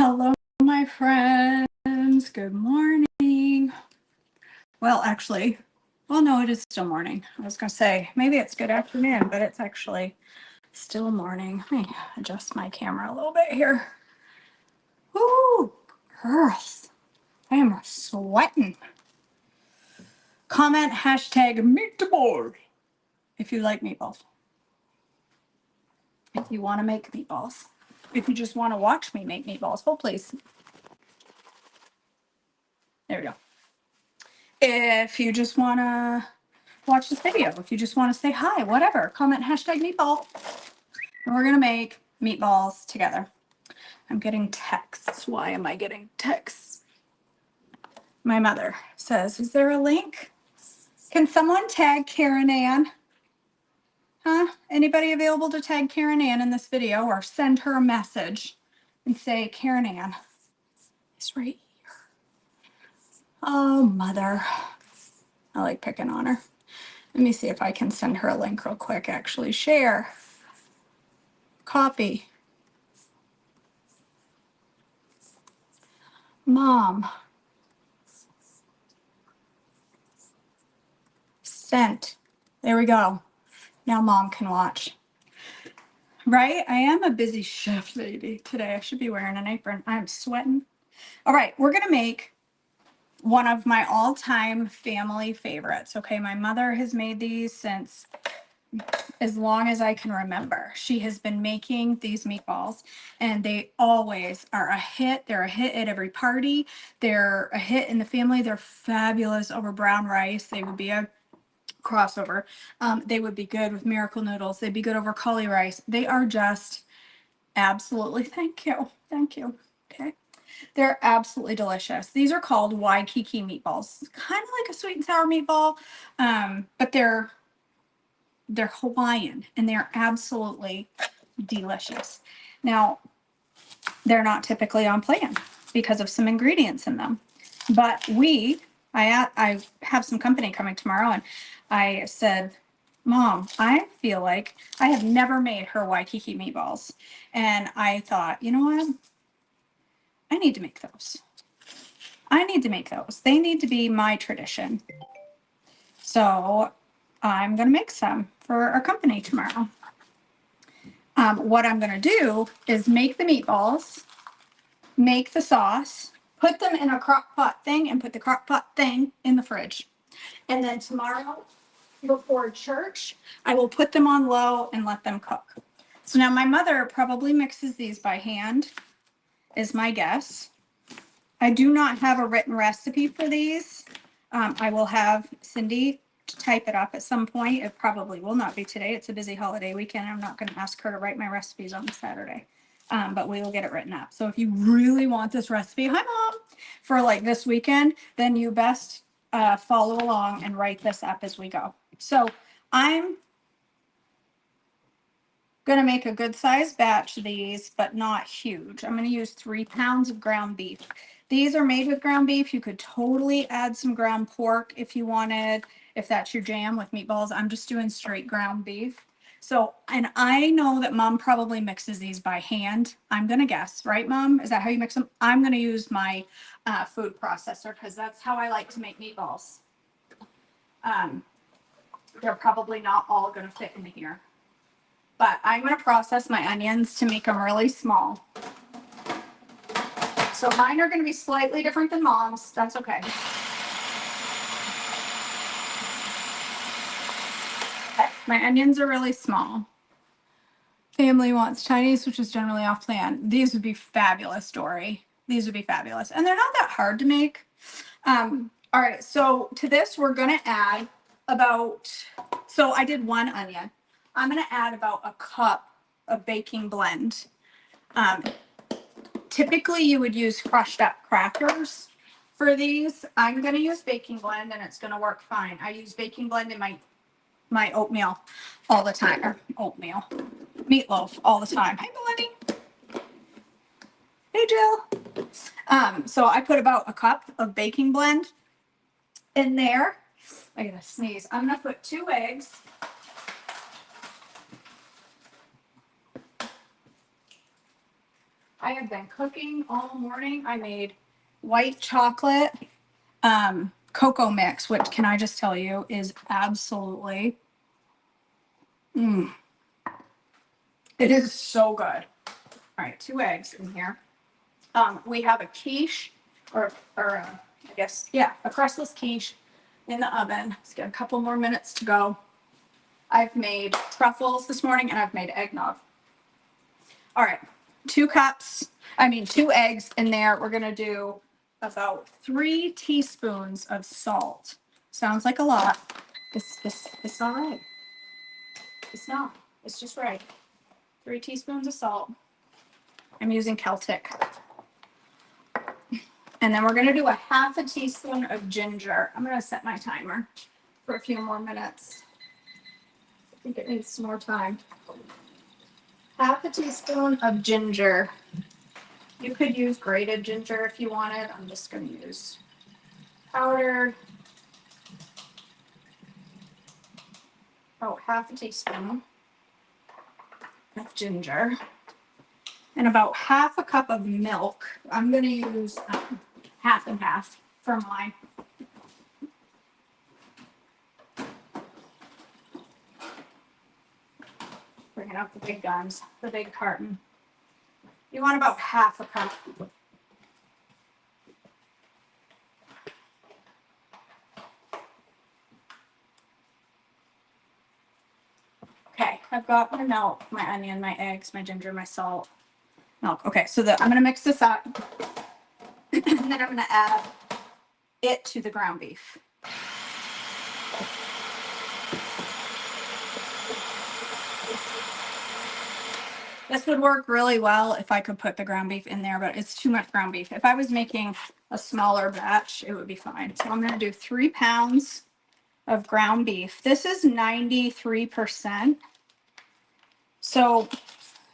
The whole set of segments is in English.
Hello, my friends. Good morning. Well, actually, no, it is still morning. I was going to say maybe it's good afternoon, but it's actually still morning. Let me adjust my camera a little bit here. Woo, girls, I am sweating. Comment hashtag meatballs if you like meatballs. If you want to make meatballs. If you just want to watch me make meatballs, hold please. There we go. If you just want to watch this video, if you just want to say hi, whatever, comment hashtag meatball. And we're going to make meatballs together. I'm getting texts. Why am I getting texts? My mother says, is there a link? Can someone tag Karen Ann? Huh? Anybody available to tag Karen Ann in this video or send her a message and say, Karen Ann is right here. Oh, mother. I like picking on her. Let me see if I can send her a link real quick. Actually, share. Copy. Mom. Sent. There we go. Now mom can watch. Right? I am a busy chef lady today. I should be wearing an apron. I'm sweating. All right, we're going to make one of my all-time family favorites. Okay, my mother has made these since as long as I can remember. She has been making these meatballs and they always are a hit. They're a hit at every party. They're a hit in the family. They're fabulous over brown rice. They would be a crossover. They would be good with miracle noodles. They'd be good over cauli rice. They are just absolutely, thank you. Okay. They're absolutely delicious. These are called Waikiki meatballs. Kind of like a sweet and sour meatball, but they're Hawaiian and they're absolutely delicious. Now, they're not typically on plan because of some ingredients in them, but I have some company coming tomorrow and I said, Mom, I feel like I have never made her Waikiki meatballs. And I thought, you know what? I need to make those. They need to be my tradition. So I'm going to make some for our company tomorrow. What I'm going to do is make the meatballs, make the sauce, put them in a crock pot thing and put the crock pot thing in the fridge. And then tomorrow before church, I will put them on low and let them cook. So now my mother probably mixes these by hand, is my guess. I do not have a written recipe for these. I will have Cindy to type it up at some point. It probably will not be today. It's a busy holiday weekend. I'm not going to ask her to write my recipes on Saturday, but we will get it written up. So if you really want this recipe, hi Mom, for like this weekend, then you best follow along and write this up as we go. So I'm going to make a good sized batch of these, but not huge. I'm going to use 3 pounds of ground beef. These are made with ground beef. You could totally add some ground pork if you wanted, if that's your jam with meatballs. I'm just doing straight ground beef. So, and I know that Mom probably mixes these by hand. I'm going to guess, right, Mom? Is that how you mix them? I'm going to use my food processor because that's how I like to make meatballs. They're probably not all going to fit in here. But I'm going to process my onions to make them really small. So mine are going to be slightly different than Mom's. That's okay. Okay. My onions are really small. Family wants Chinese, which is generally off plan. These would be fabulous, Dory. These would be fabulous. And they're not that hard to make. All right. So to this, we're going to add so I did 1 onion. I'm going to add about a cup of baking blend. Typically, you would use crushed up crackers for these. I'm going to use baking blend, and it's going to work fine. I use baking blend in my oatmeal all the time, or meatloaf all the time. Hey, Melanie. Hey, Jill. So I put about a cup of baking blend in there. I gotta sneeze. I'm going to put 2 eggs. I have been cooking all morning. I made white chocolate cocoa mix, which can I just tell you is absolutely, it is so good. All right, 2 eggs in here. We have a quiche, I guess, yeah, a crustless quiche in the oven. Let's get a couple more minutes to go. I've made truffles this morning and I've made eggnog. All right, 2 eggs in there. We're gonna do about 3 teaspoons of salt. Sounds like a lot. It's not right. It's not. It's just right. 3 teaspoons of salt. I'm using Celtic. And then we're gonna do a 1/2 teaspoon of ginger. I'm gonna set my timer for a few more minutes. I think it needs some more time. 1/2 teaspoon of ginger. You could use grated ginger if you wanted. I'm just gonna use powdered. Oh, 1/2 teaspoon of ginger. And about 1/2 cup of milk. I'm gonna use 1/2 and 1/2 for mine. Bringing out the big guns, the big carton. You want about 1/2 cup. Okay, I've got my milk, my onion, my eggs, my ginger, my salt, milk. Okay, so I'm gonna mix this up, and then I'm gonna add it to the ground beef. This would work really well if I could put the ground beef in there, but it's too much ground beef. If I was making a smaller batch, it would be fine. So I'm gonna do 3 pounds of ground beef. This is 93%. So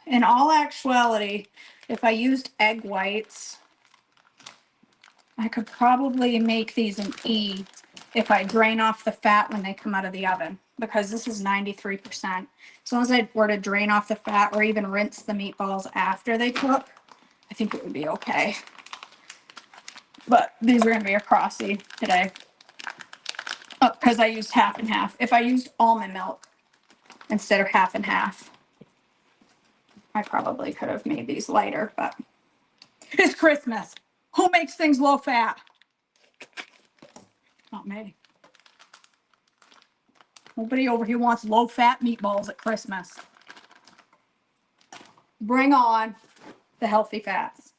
in all actuality, if I used egg whites, I could probably make these an E if I drain off the fat when they come out of the oven, because this is 93%. As long as I were to drain off the fat or even rinse the meatballs after they cook, I think it would be okay. But these are going to be a crossy today. Oh, because I used 1/2 and 1/2. If I used almond milk instead of 1/2 and 1/2, I probably could have made these lighter, but it's Christmas. Who makes things low fat? Not me. Nobody over here wants low fat meatballs at Christmas. Bring on the healthy fats.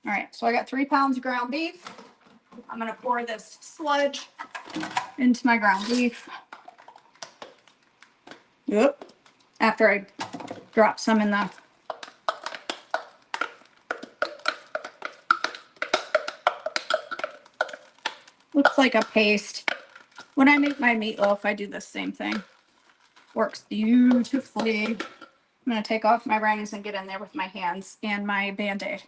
All right, so I got 3 pounds of ground beef. I'm gonna pour this sludge into my ground beef. Yep. After I drop some in the looks like a paste. When I make my meatloaf, I do the same thing. Works beautifully. I'm gonna take off my rings and get in there with my hands and my Band-Aid.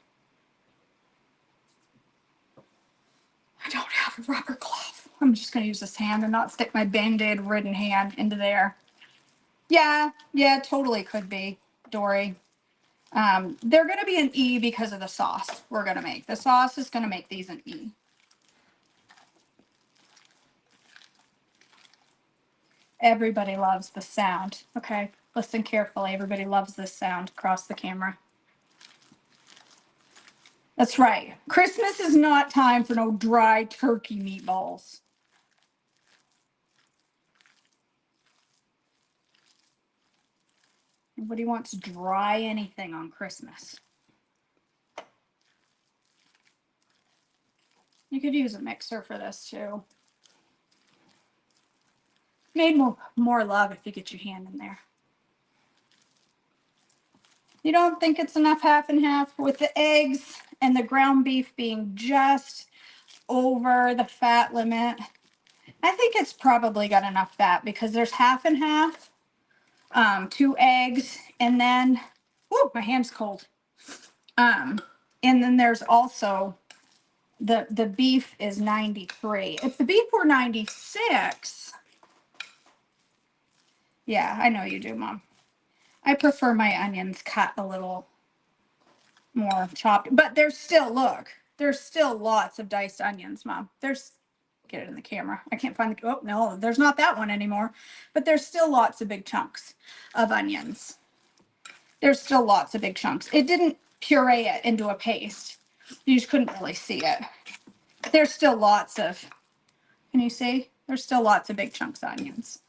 I don't have a rubber glove. I'm just gonna use this hand and not stick my Band-Aid ridden hand into there. Yeah, totally could be, Dory. They're gonna be an E because of the sauce we're gonna make. The sauce is gonna make these an E. Everybody loves the sound. Okay, listen carefully. Everybody loves this sound across the camera. That's right. Christmas is not time for no dry turkey meatballs. Nobody wants dry anything on Christmas. You could use a mixer for this too. Made more love if you get your hand in there. You don't think it's enough 1/2 and 1/2 with the eggs and the ground beef being just over the fat limit? I think it's probably got enough fat because there's 1/2 and 1/2, 2 eggs, and then, whoo, my hand's cold. And then there's also the beef is 93. If the beef were 96, yeah, I know you do, Mom. I prefer my onions cut a little more chopped, but there's still, look, there's still lots of diced onions, Mom. There's, get it in the camera. I can't find the, oh, no, there's not that one anymore, but there's still lots of big chunks of onions. There's still lots of big chunks. It didn't puree it into a paste. You just couldn't really see it. There's still lots of, can you see? There's still lots of big chunks of onions.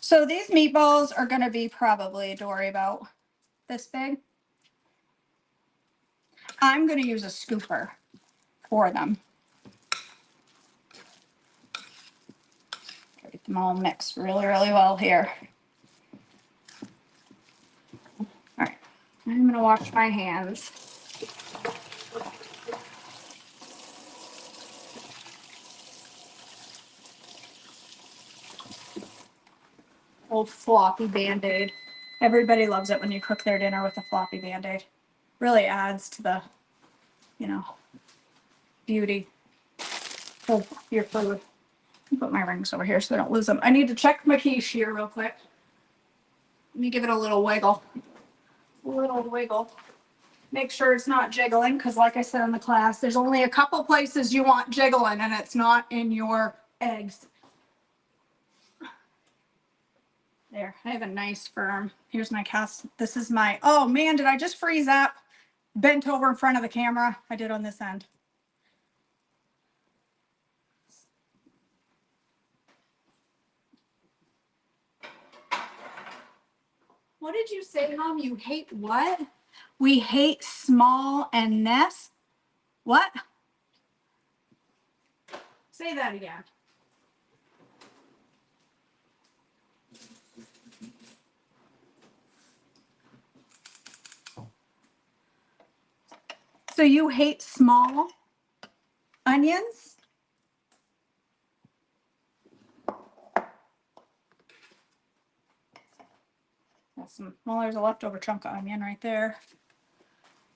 So these meatballs are going to be probably, Dory, about this big. I'm going to use a scooper for them. Get them all mixed really, really well here. All right, I'm going to wash my hands. Old floppy Band-Aid. Everybody loves it when you cook their dinner with a floppy Band-Aid. Really adds to the, you know, beauty of your food. Put my rings over here so I don't lose them. I need to check my quiche here real quick. Let me give it a little wiggle. A little wiggle. Make sure it's not jiggling, because like I said in the class, there's only a couple places you want jiggling, and it's not in your eggs. There, I have a nice firm. Here's my cast. This is my, oh man, did I just freeze up? Bent over in front of the camera. I did on this end. What did you say, Mom? You hate what? We hate small and nest. What? Say that again. So you hate small onions? That's some, well, there's a leftover chunk of onion right there.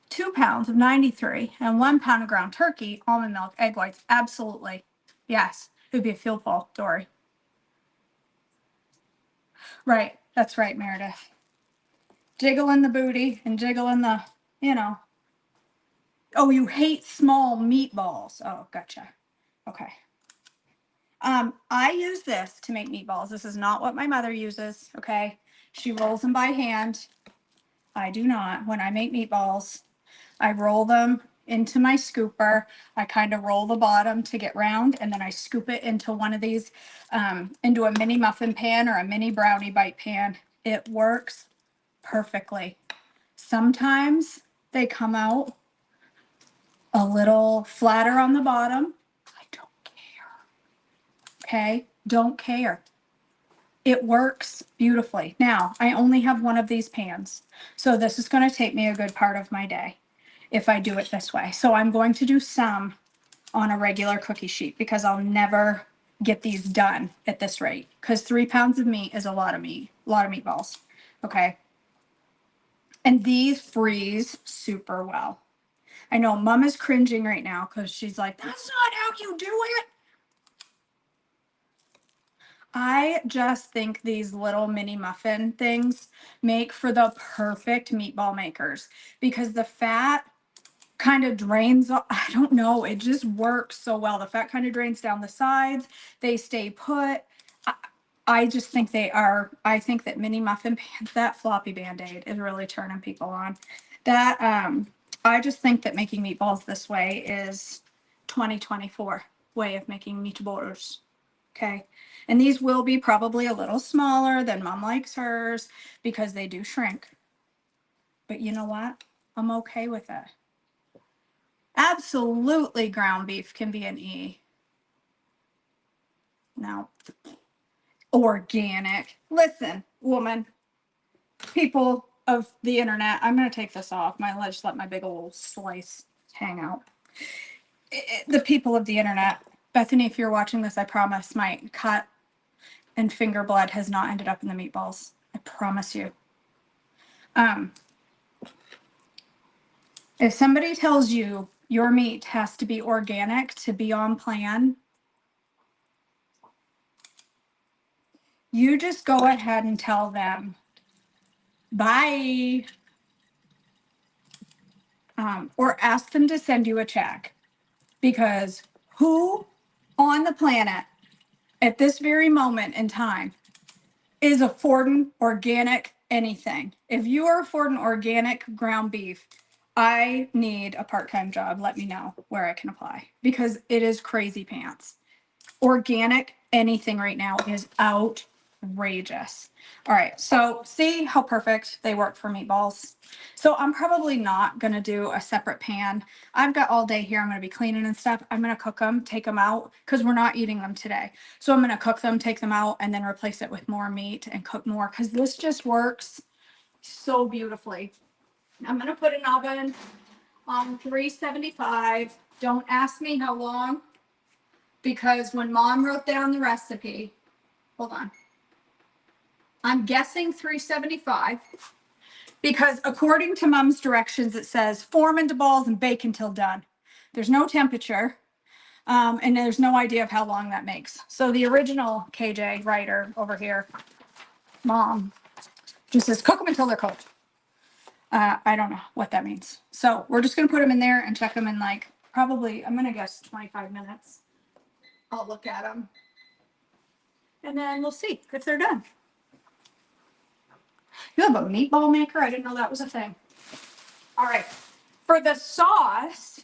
2 pounds of 93 and 1 pound of ground turkey, almond milk, egg whites. Absolutely. Yes. It would be a field ball, Dory. Right. That's right, Meredith. Jiggle in the booty and jiggle in the, you know. Oh, you hate small meatballs. Oh, gotcha. Okay. I use this to make meatballs. This is not what my mother uses. Okay. She rolls them by hand. I do not. When I make meatballs, I roll them into my scooper. I kind of roll the bottom to get round, and then I scoop it into one of these, into a mini muffin pan or a mini brownie bite pan. It works perfectly. Sometimes they come out a little flatter on the bottom. I don't care. Okay? Don't care. It works beautifully. Now, I only have one of these pans, so this is going to take me a good part of my day if I do it this way. So I'm going to do some on a regular cookie sheet because I'll never get these done at this rate, because 3 pounds of meat is a lot of meat, a lot of meatballs. Okay. And these freeze super well. I know Mom is cringing right now because she's like, that's not how you do it. I just think these little mini muffin things make for the perfect meatball makers, because the fat kind of drains. I don't know. It just works so well. The fat kind of drains down the sides. They stay put. I just think they are. I think that mini muffin pans, that floppy Band-Aid is really turning people on. That, I just think that making meatballs this way is 2024 way of making meatballs. Okay. And these will be probably a little smaller than Mom likes hers because they do shrink. But you know what? I'm okay with it. Absolutely, ground beef can be an E. Now, organic. Listen, woman, people of the internet, I'm going to take this off. Just let my big old slice hang out. The people of the internet, Bethany, if you're watching this, I promise my cut and finger blood has not ended up in the meatballs. I promise you. If somebody tells you your meat has to be organic to be on plan, you just go ahead and tell them, bye. or ask them to send you a check, because who on the planet at this very moment in time is affording organic anything? If you are affording organic ground beef, I need a part-time job. Let me know where I can apply, because it is crazy pants. Organic anything right now is outrageous. All right, so see how perfect they work for meatballs. So I'm probably not gonna do a separate pan. I've got all day here. I'm gonna be cleaning and stuff. I'm gonna cook them, take them out, because we're not eating them today. So I'm gonna cook them, take them out, and then replace it with more meat and cook more, because this just works so beautifully. I'm gonna put an oven on 375. Don't ask me how long, because when Mom wrote down the recipe, hold on, I'm guessing 375, because according to Mom's directions, it says form into balls and bake until done. There's no temperature, and there's no idea of how long that makes. So the original KJ writer over here, Mom, just says cook them until they're cooked. I don't know what that means. So we're just gonna put them in there and check them in, like, probably, I'm gonna guess 25 minutes. I'll look at them and then we'll see if they're done. You have a meatball maker? I didn't know that was a thing. All right. For the sauce,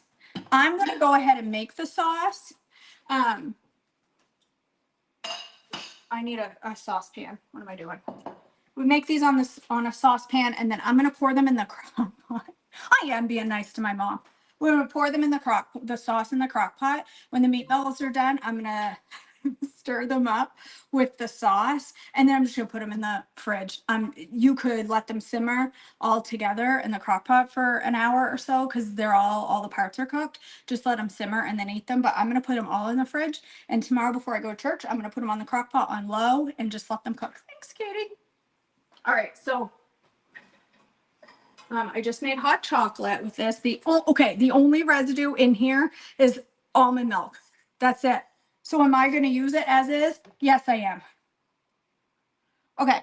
I'm going to go ahead and make the sauce. I need a saucepan. What am I doing? We make these on a saucepan, and then I'm going to pour them in the crock pot. I am being nice to my mom. We're going to pour them in the sauce in the crock pot. When the meatballs are done, I'm going to stir them up with the sauce, and then I'm just gonna put them in the fridge. You could let them simmer all together in the crock pot for an hour or so, because they're all the parts are cooked. Just let them simmer and then eat them. But I'm gonna put them all in the fridge, and tomorrow before I go to church, I'm gonna put them on the crock pot on low and just let them cook. Thanks, Katie. All right, so I just made hot chocolate with this. The only residue in here is almond milk. That's it. So am I going to use it as is? Yes, I am. Okay,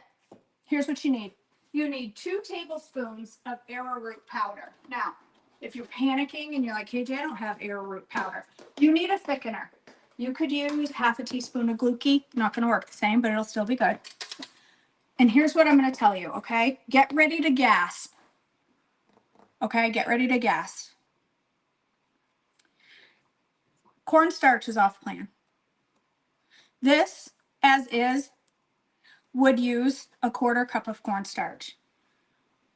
here's what you need. You need 2 tablespoons of arrowroot powder. Now, if you're panicking and you're like, KJ, I don't have arrowroot powder, you need a thickener. You could use half a teaspoon of Glucki. Not going to work the same, but it'll still be good. And here's what I'm going to tell you, okay? Get ready to gasp. Okay, get ready to gasp. Cornstarch is off plan. This, as is, would use a 1/4 cup of cornstarch.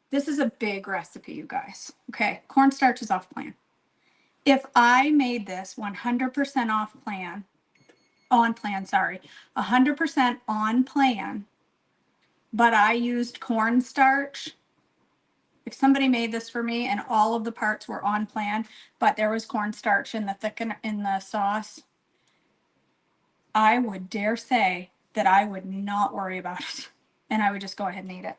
This is a big recipe, you guys. Okay, cornstarch is off plan. If I made this 100% off plan, on plan, sorry, 100% on plan, but I used cornstarch, if somebody made this for me and all of the parts were on plan, but there was cornstarch in the thicken in the sauce, I would dare say that I would not worry about it, and I would just go ahead and eat it.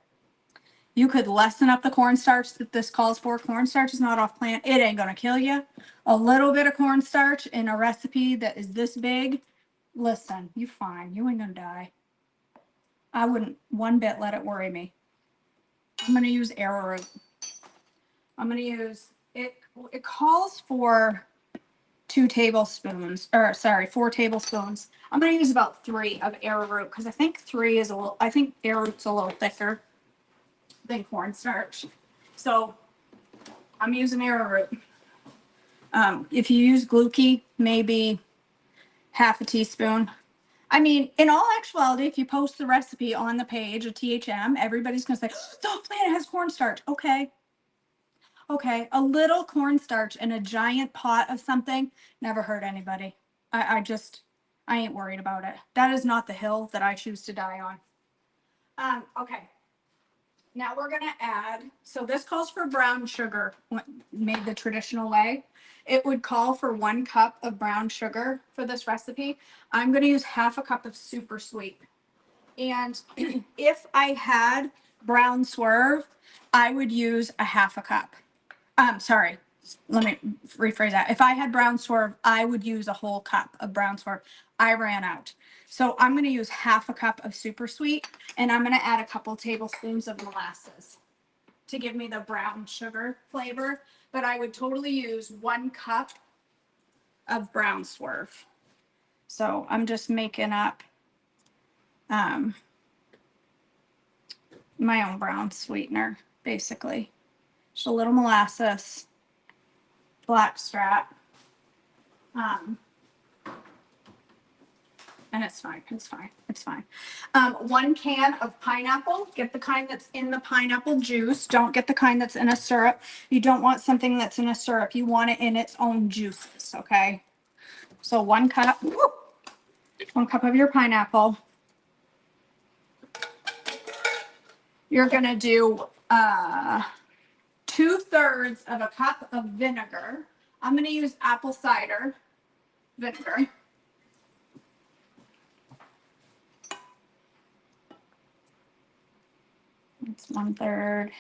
You could lessen up the cornstarch that this calls for. Cornstarch is not off plan. It ain't gonna kill you. A little bit of cornstarch in a recipe that is this big, listen, you fine. You ain't gonna die. I wouldn't one bit let it worry me. I'm gonna use arrowroot. I'm gonna use it. It calls for 4 tablespoons. I'm gonna use about 3 of arrowroot, because I think 3 is I think arrowroot's a little thicker than cornstarch. So I'm using arrowroot. If you use Glucki, maybe half a teaspoon. I mean, in all actuality, if you post the recipe on the page of THM, everybody's going to say, the plant has cornstarch. Okay. Okay. A little cornstarch in a giant pot of something never hurt anybody. I ain't worried about it. That is not the hill that I choose to die on. Okay. Now we're going to add, so this calls for brown sugar, made the traditional way. It would call for 1 cup of brown sugar for this recipe. I'm going to use half a cup of super sweet. And if I had brown swerve, I would use a half a cup. Sorry, let me rephrase that. If I had brown swerve, I would use a whole cup of brown swerve. I ran out. So I'm going to use half a cup of super sweet, and I'm going to add a couple tablespoons of molasses to give me the brown sugar flavor. but I would totally use 1 cup of brown swerve. So I'm just making up my own brown sweetener, basically. Just a little molasses, blackstrap, and it's fine. It's fine. It's fine. 1 can of pineapple. Get the kind that's in the pineapple juice. Don't get the kind that's in a syrup. You don't want something that's in a syrup. You want it in its own juices. Okay. So 1 cup. 1 cup of your pineapple. You're gonna do 2/3 of a cup of vinegar. I'm gonna use apple cider vinegar. It's 1/3,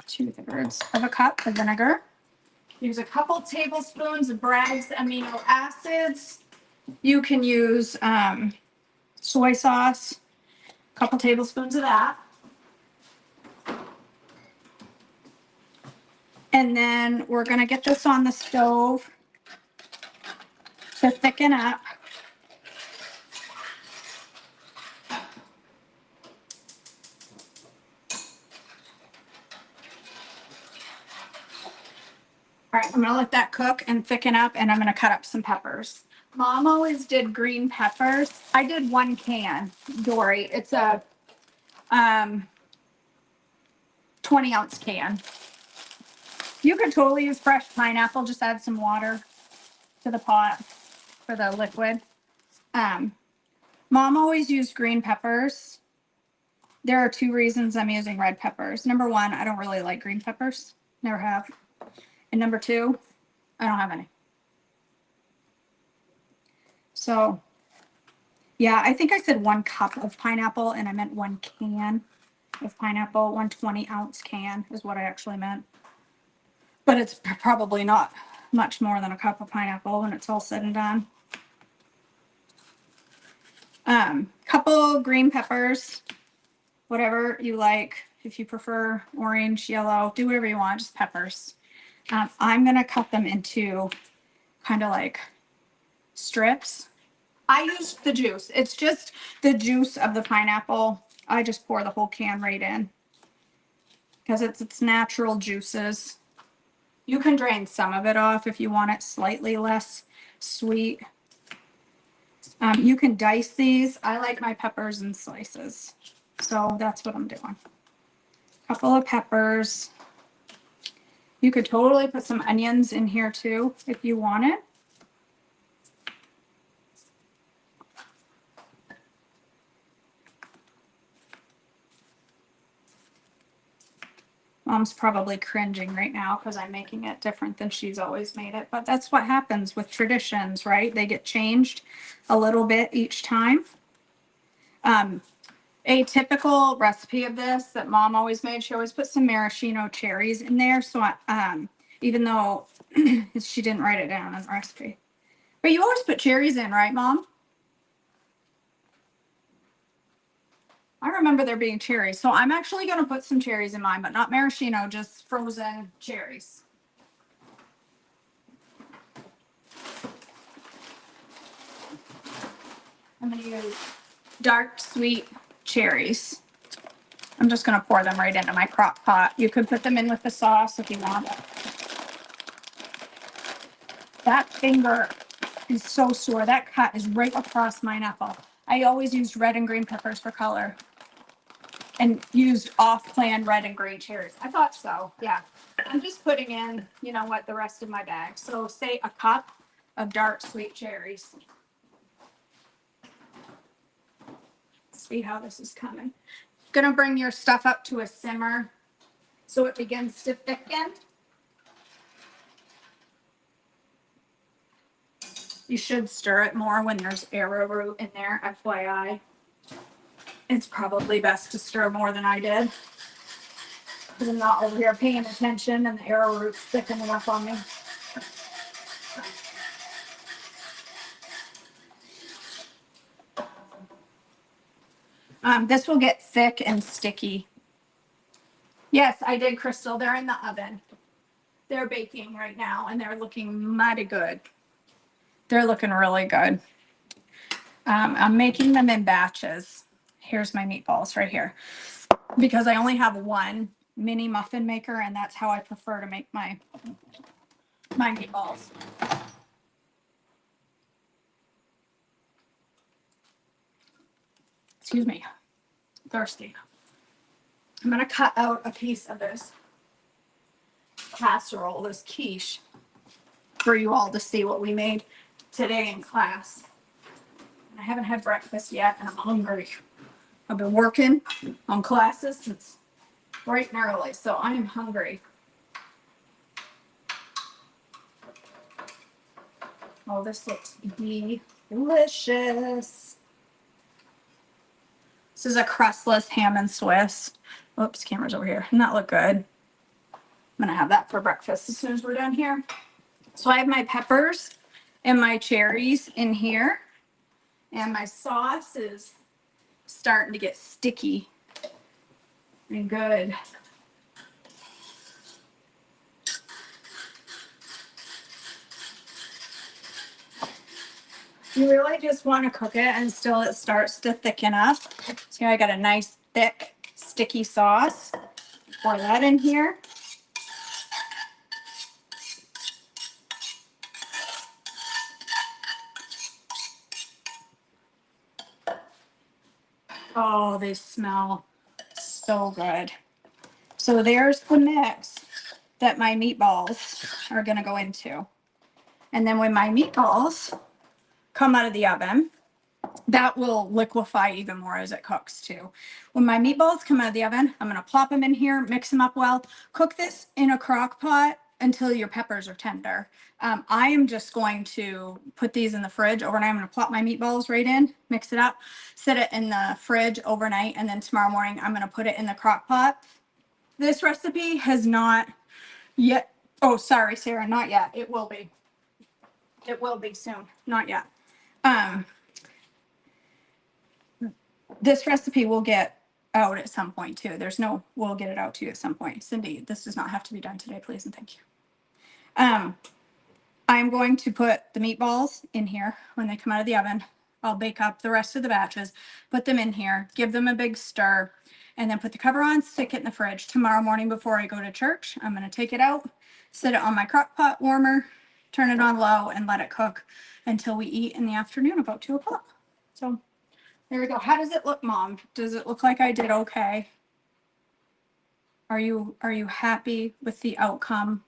2/3 of a cup of vinegar. Use a couple tablespoons of Bragg's amino acids. You can use soy sauce, a couple tablespoons of that. And then we're going to get this on the stove to thicken up. All right, I'm going to let that cook and thicken up, and I'm going to cut up some peppers. Mom always did green peppers. I did 1 can, Dory. It's a 20-ounce can. You could totally use fresh pineapple. Just add some water to the pot for the liquid. Mom always used green peppers. There are 2 reasons I'm using red peppers. Number 1, I don't really like green peppers. Never have. And number 2, I don't have any. So, yeah, I think I said 1 cup of pineapple and I meant 1 can of pineapple. 1 20-ounce can is what I actually meant. But it's probably not much more than a cup of pineapple when it's all said and done. Couple green peppers, whatever you like. If you prefer orange, yellow, do whatever you want, just peppers. I'm going to cut them into kind of like strips. I used the juice. It's just the juice of the pineapple. I just pour the whole can right in because it's its natural juices. You can drain some of it off if you want it slightly less sweet. You can dice these. I like my peppers in slices. So that's what I'm doing. A couple of peppers. You could totally put some onions in here too if you want it. Mom's probably cringing right now because I'm making it different than she's always made it. But that's what happens with traditions, right? They get changed a little bit each time. A typical recipe of this that Mom always made, she always put some maraschino cherries in there. So even though she didn't write it down in the recipe. But you always put cherries in, right, Mom? I remember there being cherries. So I'm actually going to put some cherries in mine, but not maraschino, just frozen cherries. I'm going to use dark sweet cherries. I'm just going to pour them right into my crock pot. You could put them in with the sauce if you want. That finger is so sore. That cut is right across my knuckle. I always used red and green peppers for color and used off-plan red and green cherries. I thought so, yeah. I'm just putting in, you know what, the rest of my bag. So say a cup of dark sweet cherries. See how this is coming. Gonna bring your stuff up to a simmer so it begins to thicken. You should stir it more when there's arrowroot in there, FYI. It's probably best to stir more than I did because I'm not over here paying attention and the arrowroot's thickening up on me. This will get thick and sticky. Yes, I did, Crystal. They're in the oven. They're baking right now and they're looking mighty good. They're looking really good. I'm making them in batches. Here's my meatballs right here. Because I only have one mini muffin maker and that's how I prefer to make my meatballs. Excuse me. Thirsty. I'm going to cut out a piece of this casserole, this quiche, for you all to see what we made today in class. I haven't had breakfast yet and I'm hungry. I've been working on classes since bright and early, so I am hungry. Oh, this looks delicious. This is a crustless ham and Swiss. Oops, camera's over here. Doesn't that look good? I'm gonna have that for breakfast as soon as we're done here. So I have my peppers and my cherries in here. And my sauce is starting to get sticky and good. You really just want to cook it until it starts to thicken up. See, I got a nice thick sticky sauce. Pour that in here. Oh, they smell so good. So there's the mix that my meatballs are going to go into. And then when my meatballs come out of the oven, that will liquefy even more as it cooks too. When my meatballs come out of the oven, I'm going to plop them in here, mix them up well. Cook this in a crock pot until your peppers are tender. I am just going to put these in the fridge overnight. I'm going to plop my meatballs right in, mix it up, set it in the fridge overnight, and then tomorrow morning I'm going to put it in the crock pot. This recipe has not yet. Oh, sorry, Sarah, not yet. It will be. It will be soon. Not yet. This recipe will get out at some point too. We'll get it out to you at some point. Cindy, this does not have to be done today, please and thank you. I'm going to put the meatballs in here when they come out of the oven. I'll bake up the rest of the batches, put them in here, give them a big stir, and then put the cover on, stick it in the fridge. Tomorrow morning before I go to church, I'm going to take it out, set it on my crock pot warmer, turn it on low, and let it cook until we eat in the afternoon about 2 o'clock. So there we go. How does it look, Mom? Does it look like I did okay? Are you happy with the outcome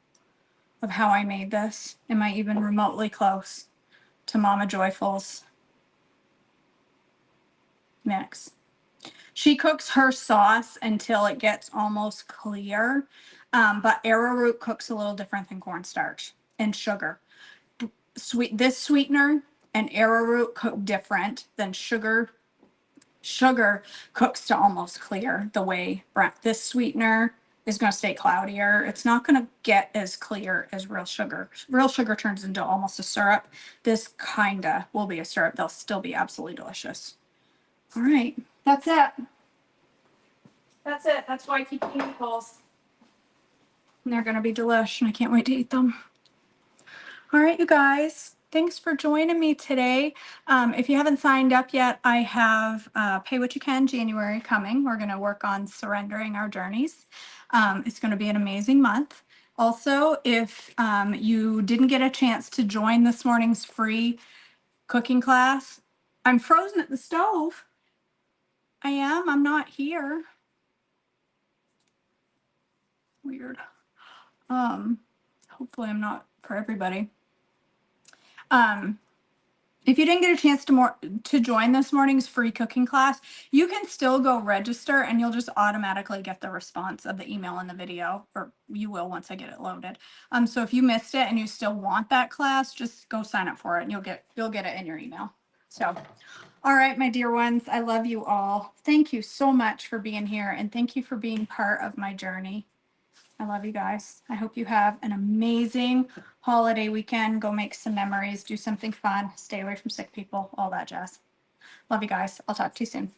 of how I made this? Am I even remotely close to Mama Joyful's mix? She cooks her sauce until it gets almost clear, but arrowroot cooks a little different than cornstarch and sugar. This sweetener and arrowroot cook different than sugar. Sugar cooks to almost clear the way this sweetener is going to stay cloudier. It's not going to get as clear as real sugar. Real sugar turns into almost a syrup. This kinda will be a syrup. They'll still be absolutely delicious. All right, that's it. That's it. That's Waikiki Meatballs. And they're going to be delish, and I can't wait to eat them. All right, you guys. Thanks for joining me today. If you haven't signed up yet, I have Pay What You Can January coming. We're going to work on surrendering our journeys. It's going to be an amazing month. Also, if you didn't get a chance to join this morning's free cooking class, I'm frozen at the stove. I am. I'm not here. Weird. Hopefully I'm not for everybody. If you didn't get a chance to join this morning's free cooking class, you can still go register and you'll just automatically get the response of the email and the video, or you will once I get it loaded. So if you missed it and you still want that class, just go sign up for it and you'll get it in your email. So, all right, my dear ones, I love you all. Thank you so much for being here and thank you for being part of my journey. I love you guys. I hope you have an amazing holiday weekend. Go make some memories, do something fun, stay away from sick people, all that jazz. Love you guys. I'll talk to you soon.